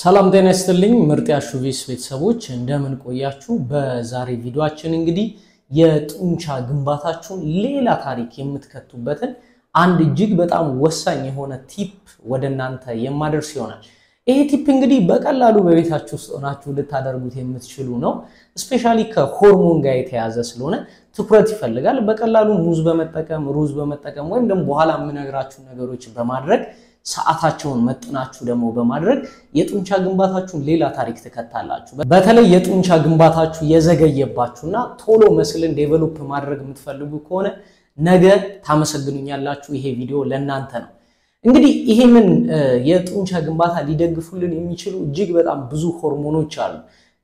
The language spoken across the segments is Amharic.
ሰላም ጤና ይስጥልኝ ምርጥ ያሹቪስ ቤተሰቦች እንደምን ቆያችሁ በዛሬ ቪዲዮአችን እንግዲህ የጡንቻ ግንባታችሁን ሌላ ታሪክ የምትከቱበትን አንድ እጅግ በጣም ወሳኝ የሆነ ቲፕ ወደናንተ የማደርስ ይሆናል ይሄ ቲፕ እንግዲህ በቀላሉ በቤታችሁ ውስጥ ሆናችሁ ልታደርጉት የምትችሉ ነው ስፔሻሊ ከሆርሞን ጋር የተያዘ ስለሆነ ትኩረት ይፈልጋል በቀላሉ ሙዝ በመጠቀም ሩዝ በመጠቀም ወይም ደግሞ በኋላ የምነግራችሁ ነገሮች በማድረግ ሰዓታቸውን መጥናችሁ ደግሞ በማድረግ የጡንቻ ግንባታችሁን ሌላ ታሪክ ተከታላችሁ በተለይ የጡንቻ ግንባታችሁ የዘገየባችሁና ቶሎ መስልን ዴቨሎፕ ማድረግ የምትፈልጉ ከሆነ ነገ ታመሰግኑኛላችሁ ይሄ ቪዲዮ ለእናንተ ነው እንግዲህ ይሄንን የጡንቻ ግንባታ ሊደግፉልን የሚችሉ እጅግ በጣም ብዙ ሆርሞኖች አሉ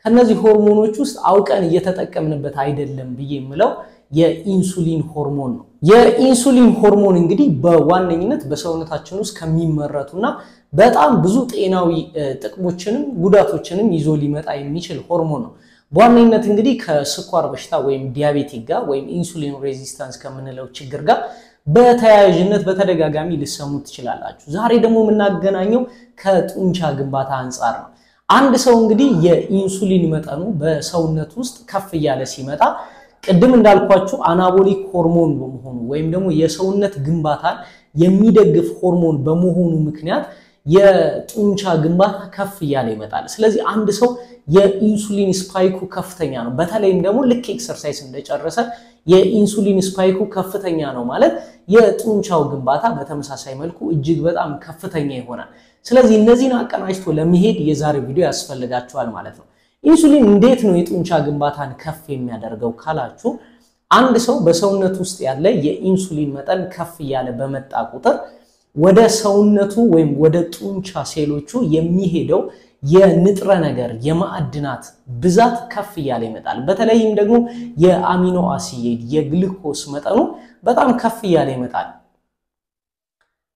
ከነዚህ ሆርሞኖች ውስጥ አውቀን እየተጠቀምንበት አይደለም ብዬምለው የኢንሱሊን ሆርሞን ነው የኢንሱሊን ሆርሞን እንግዲህ በዋነኝነት በሰውነታችን ውስጥ ከሚመረቱና በጣም ብዙ ጤናዊ ጥቅሞችንም ጉዳቶችንም ይዞ ሊመጣ የሚችል ሆርሞን ነው በዋነኝነት እንግዲህ ከስኳር በሽታ ወይም ዲያቤቲክ ጋር ወይም ኢንሱሊን ሬዚስታንስ ከምንለው ችግር ጋር በተያያዥነት በተደጋጋሚ ልሰሙት ትችላላችሁ ዛሬ ደግሞ የምናገናኘው ከጡንቻ ግንባታ አንፃር ነው አንድ ሰው እንግዲህ የኢንሱሊን መጠኑ በሰውነት ውስጥ ከፍ ያለ ሲመጣ ቀደም እንዳልኳችሁ አናቦሊክ ሆርሞን በመሆኑ ወይም ደግሞ የሰውነት ግንባታን የሚደግፍ ሆርሞን በመሆኑ ምክንያት የጡንቻ ግንባታ ከፍ ያለ ይመጣል ስለዚህ አንድ ሰው የኢንሱሊን ስፓይኩ ከፍተኛ ነው በተለይም ደግሞ ልክ ኤክሰርሳይዝ እንደጨረሰ የኢንሱሊን ስፓይኩ ከፍተኛ ነው ማለት የጡንቻው ግንባታ በተመሳሳይ መልኩ እጅግ በጣም ከፍተኛ ይሆናል ስለዚህ እነዚህን አቀናጅቶ ለመሄድ የዛሬ ቪዲዮ ያስፈልጋችኋል ማለት ነው ኢንሱሊን እንዴት ነው የጡንቻ ግንባታን ከፍ የሚያደርገው ካላችሁ አንድ ሰው በሰውነት ውስጥ ያለ የኢንሱሊን መጠን ከፍ ያለ በመጣ ቁጥር ወደ ሰውነቱ ወይም ወደ ጡንቻ ሴሎቹ የሚሄደው የንጥረ ነገር የማዕድናት ብዛት ከፍ ያለ ይመጣል በተለይም ደግሞ የአሚኖ አሲድ የግሉኮስ መጠኑ በጣም ከፍ ያለ ይመጣል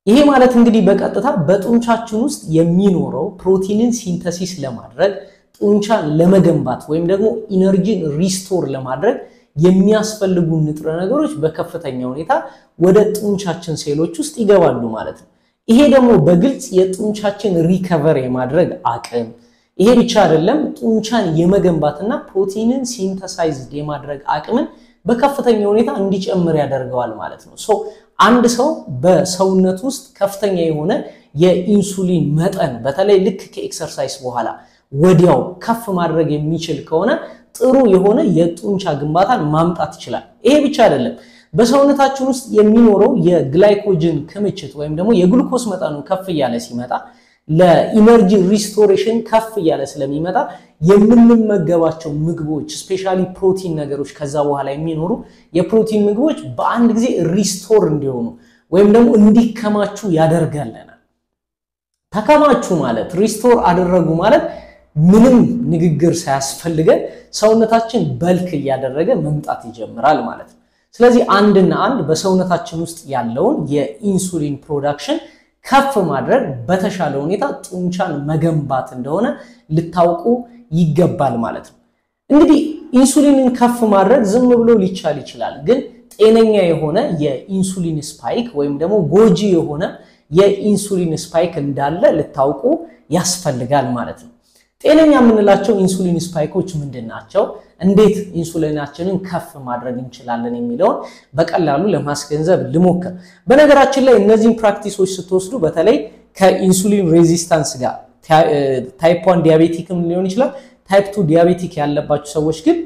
ይሄ ማለት እንግዲህ በቀጥታ በጡንቻችን ውስጥ የሚኖረው ፕሮቲንን ሲንተሲስ ለማድረግ ጡንቻን ለመገንባት ወይም ደግሞ ኢነርጂን ሪስቶር ለማድረግ የሚያስፈልጉ ንጥረ ነገሮች በከፍተኛ ሁኔታ ወደ ጡንቻችን ሴሎች ውስጥ ይገባሉ ማለት ነው ይሄ ደግሞ በግልጽ የጡንቻችን ሪከቨር የማድረግ አቅም ይሄ ብቻ አይደለም ጡንቻን የመገንባትና ፕሮቲንን ሲንተሳይዝ የማድረግ አቅምን በከፍተኛ ሁኔታ እንዲጨምር ያደርጋል ማለት ነው ሶ አንድ ሰው በሰውነት ውስጥ ከፍተኛ የሆነ የኢንሱሊን መጠን በተለይ ልክ ከኤክሰርሳይዝ በኋላ ወዲያው ከፍ ማድረግ የሚችል ከሆነ ጥሩ የሆነ የጡንቻ ግንባታን ማምጣት ይችላል ይሄ ብቻ አይደለም በሰውነታችን ውስጥ የሚኖረው የግላይኮጅን ክምችት ወይም ደግሞ የግሉኮስ መጠኑ ከፍ ያለ ሲመጣ ለኢነርጂ ሪስቶሬሽን ከፍ ያለ ስለሚመጣ የምንመገባቸው ምግቦች ስፔሻሊ ፕሮቲን ነገሮች ከዛ በኋላ የሚኖሩ የፕሮቲን ምግቦች በአንድ ጊዜ ሪስቶር እንዲሆኑ ወይም ደግሞ እንዲከማቹ ያደርጋልናል ተከማቹ ማለት ሪስቶር አደረጉ ማለት ምንም ንግግር ሳያስፈልገን ሰውነታችን በልክ ያደረገ መምጣት ይጀምራል ማለት ነው ስለዚህ አንድና አንድ በሰውነታችን ውስጥ ያለውን የኢንሱሊን ፕሮዳክሽን ከፍ ማድረግ በተሻለ ሁኔታ ጡንቻን መገንባት እንደሆነ ልታውቁ ይገባል ማለት ነው እንግዲህ ኢንሱሊንን ከፍ ማድረግ ዝም ብሎ ሊቻል ይችላል ግን ጤነኛ የሆነ የኢንሱሊን ስፓይክ ወይም ደግሞ ጎጂ የሆነ የኢንሱሊን ስፓይክ እንዳለ ልታውቁ ያስፈልጋል ማለት ነው ጤነኛ የምንላቸው ኢንሱሊን ስፓይኮች ምንድናቸው እንዴት ኢንሱሊናችንን ከፍ ማድረግ እንችላለን የሚለውን በቀላሉ ለማስገንዘብ ልሞክር በነገራችን ላይ እነዚህን ፕራክቲሶች ስትወስዱ በተለይ ከኢንሱሊን ሬዚስታንስ ጋር ታይፕ 1 ዲያቤቲክም ሊሆን ይችላል ታይፕ 2 ዲያቤቲክ ያለባችሁ ሰዎች ግን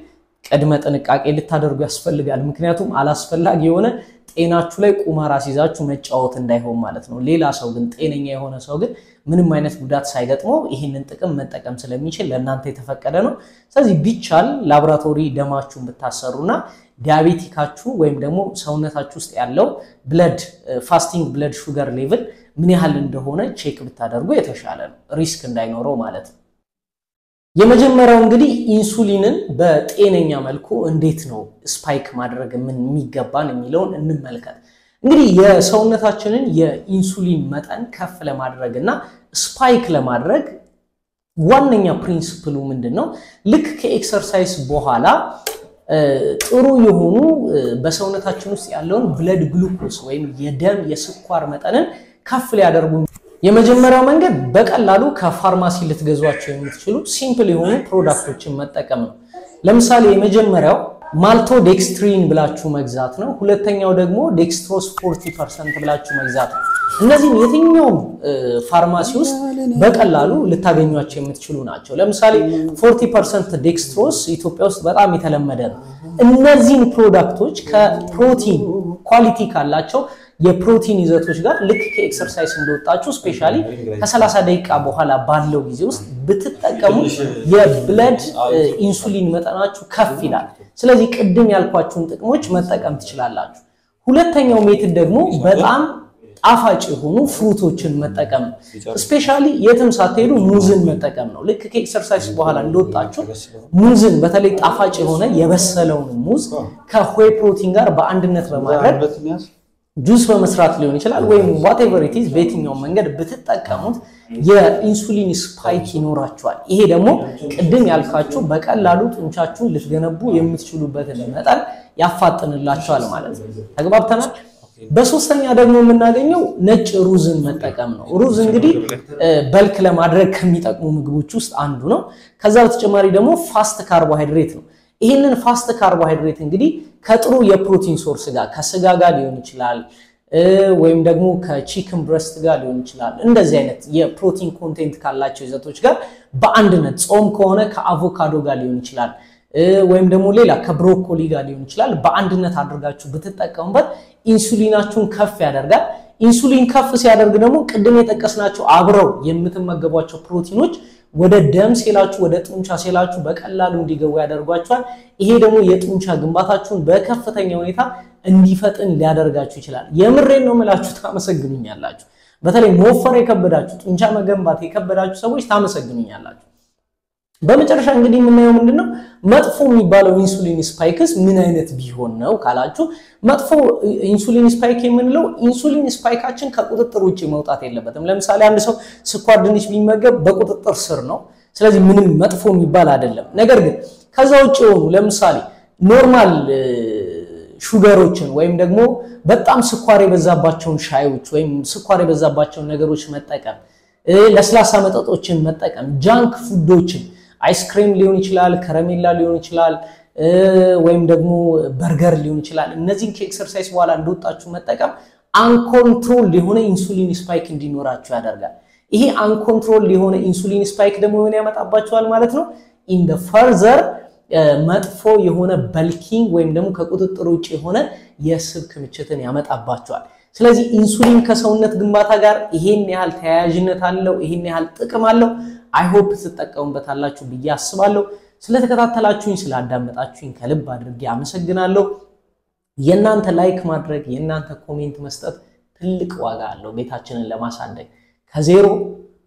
ቀድመ ጥንቃቄ ልታደርጉ ያስፈልጋል ምክንያቱም አላስፈላጊ የሆነ ጤናችሁ ላይ ቁማር አስይዛችሁ መጫወት እንዳይሆን ማለት ነው ሌላ ሰው ግን ጤነኛ የሆነ ሰው ግን ምንም አይነት ጉዳት ሳይገጥመው ይሄንን ጥቅም መጠቀም ስለሚችል ለእናንተ የተፈቀደ ነው ስለዚህ ቢቻል ላብራቶሪ ደማችሁን ብታሰሩና ዲያቤቲካችሁ ወይም ደግሞ ሰውነታችሁ ውስጥ ያለው ብለድ ፋስቲንግ ብለድ ሹገር ሌቭል ምን ያህል እንደሆነ ቼክ ብታደርጉ የተሻለ ነው ሪስክ እንዳይኖረው ማለት ነው የመጀመሪያው እንግዲህ ኢንሱሊንን በጤነኛ መልኩ እንዴት ነው ስፓይክ ማድረግ ምን የሚገባን የሚለውን እንመልከት እንግዲህ የሰውነታችንን የኢንሱሊን መጠን ከፍ ለማድረግና ስፓይክ ለማድረግ ዋነኛ ፕሪንሲፕሉ ምንድነው ልክ ከኤክሰርሳይዝ በኋላ ጥሩ የሆኑ በሰውነታችን ውስጥ ያለውን ብለድ ግሉኮስ ወይም የደም የስኳር መጠንን ከፍ ሊያደርጉ የመጀመሪያው መንገድ በቀላሉ ከፋርማሲ ልትገዟቸው የምትችሉ ሲምፕል የሆኑ ፕሮዳክቶችን መጠቀም ነው። ለምሳሌ የመጀመሪያው ማልቶዴክስትሪን ብላችሁ መግዛት ነው። ሁለተኛው ደግሞ ዴክስትሮስ 40% ብላችሁ መግዛት ነው። እነዚህን የትኛውም ፋርማሲ ውስጥ በቀላሉ ልታገኟቸው የምትችሉ ናቸው። ለምሳሌ 40% ዴክስትሮስ ኢትዮጵያ ውስጥ በጣም የተለመደ ነው። እነዚህን ፕሮዳክቶች ከፕሮቲን ኳሊቲ ካላቸው የፕሮቲን ይዘቶች ጋር ልክ ከኤክሰርሳይዝ እንደወጣችሁ ስፔሻሊ ከ30 ደቂቃ በኋላ ባለው ጊዜ ውስጥ ብትጠቀሙ የብለድ ኢንሱሊን መጠናችሁ ከፍ ይላል። ስለዚህ ቅድም ያልኳችሁን ጥቅሞች መጠቀም ትችላላችሁ። ሁለተኛው ሜትድ ደግሞ በጣም ጣፋጭ የሆኑ ፍሩቶችን መጠቀም ነው። ስፔሻሊ የትም ሳትሄዱ ሙዝን መጠቀም ነው። ልክ ከኤክሰርሳይዝ በኋላ እንደወጣችሁ ሙዝን በተለይ ጣፋጭ የሆነ የበሰለውን ሙዝ ከሆይ ፕሮቲን ጋር በአንድነት በማድረግ ጁስ በመስራት ሊሆን ይችላል ወይም whatever it is በየትኛው መንገድ ብትጠቀሙት የኢንሱሊን ስፓይክ ይኖራችኋል። ይሄ ደግሞ ቅድም ያልካችሁ በቀላሉ ጡንቻችሁን ልትገነቡ የምትችሉበትን መጠን ያፋጥንላችኋል ማለት ነው። ተግባብተናል? በሶስተኛ ደግሞ የምናገኘው ነጭ ሩዝን መጠቀም ነው። ሩዝ እንግዲህ በልክ ለማድረግ ከሚጠቅሙ ምግቦች ውስጥ አንዱ ነው። ከዛ በተጨማሪ ደግሞ ፋስት ካርቦሃይድሬት ነው። ይሄንን ፋስት ካርቦሃይድሬት እንግዲህ ከጥሩ የፕሮቲን ሶርስ ጋር ከስጋ ጋር ሊሆን ይችላል ወይም ደግሞ ከቺክን ብረስት ጋር ሊሆን ይችላል። እንደዚህ አይነት የፕሮቲን ኮንቴንት ካላቸው ይዘቶች ጋር በአንድነት ጾም ከሆነ ከአቮካዶ ጋር ሊሆን ይችላል ወይም ደግሞ ሌላ ከብሮኮሊ ጋር ሊሆን ይችላል በአንድነት አድርጋችሁ ብትጠቀሙበት ኢንሱሊናችሁን ከፍ ያደርጋል። ኢንሱሊን ከፍ ሲያደርግ ደግሞ ቅድም የጠቀስናቸው አብረው የምትመገቧቸው ፕሮቲኖች ወደ ደም ሴላችሁ ወደ ጡንቻ ሴላችሁ በቀላሉ እንዲገቡ ያደርጓቸዋል። ይሄ ደግሞ የጡንቻ ግንባታችሁን በከፍተኛ ሁኔታ እንዲፈጥን ሊያደርጋችሁ ይችላል። የምሬን ነው የምላችሁ፣ ታመሰግኑኛላችሁ። በተለይ መወፈር የከበዳችሁ ጡንቻ መገንባት የከበዳችሁ ሰዎች ታመሰግኑኛላችሁ። በመጨረሻ እንግዲህ የምናየው ምንድነው መጥፎ የሚባለው ኢንሱሊን ስፓይክስ ምን አይነት ቢሆን ነው ካላችሁ፣ መጥፎ ኢንሱሊን ስፓይክ የምንለው ኢንሱሊን ስፓይካችን ከቁጥጥር ውጪ መውጣት የለበትም። ለምሳሌ አንድ ሰው ስኳር ድንች ቢመገብ በቁጥጥር ስር ነው፣ ስለዚህ ምንም መጥፎ የሚባል አይደለም። ነገር ግን ከዛ ውጪ ሆኑ ለምሳሌ ኖርማል ሹገሮችን ወይም ደግሞ በጣም ስኳር የበዛባቸውን ሻዮች ወይም ስኳር የበዛባቸውን ነገሮች መጠቀም፣ ለስላሳ መጠጦችን መጠቀም፣ ጃንክ ፉዶችን አይስክሪም ሊሆን ይችላል፣ ከረሜላ ሊሆን ይችላል ወይም ደግሞ በርገር ሊሆን ይችላል። እነዚህን ከኤክሰርሳይዝ በኋላ እንደወጣችሁ መጠቀም አንኮንትሮል የሆነ ኢንሱሊን ስፓይክ እንዲኖራችሁ ያደርጋል። ይሄ አንኮንትሮል የሆነ ኢንሱሊን ስፓይክ ደግሞ ምን ያመጣባችኋል ማለት ነው? ኢን ዘ ፈርዘር መጥፎ የሆነ በልኪንግ ወይም ደግሞ ከቁጥጥር ውጪ የሆነ የስብ ክምችትን ያመጣባችኋል። ስለዚህ ኢንሱሊን ከሰውነት ግንባታ ጋር ይሄን ያህል ተያያዥነት አለው፣ ይሄን ያህል ጥቅም አለው። አይ ሆፕ ትጠቀሙበታላችሁ ብዬ አስባለሁ። ስለተከታተላችሁኝ ስላዳመጣችሁኝ ከልብ አድርጌ አመሰግናለሁ። የናንተ ላይክ ማድረግ የናንተ ኮሜንት መስጠት ትልቅ ዋጋ አለው ቤታችንን ለማሳደግ። ከዜሮ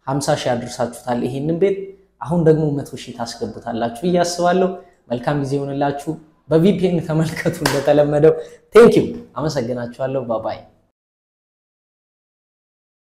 50 ሺህ አድርሳችሁታል ይሄንን ቤት፣ አሁን ደግሞ 100 ሺህ ታስገቡታላችሁ ብዬ አስባለሁ። መልካም ጊዜ ይሁንላችሁ። በቪፒኤን ተመልከቱ እንደተለመደው። ቴንክ ዩ አመሰግናችኋለሁ። ባይ ባይ።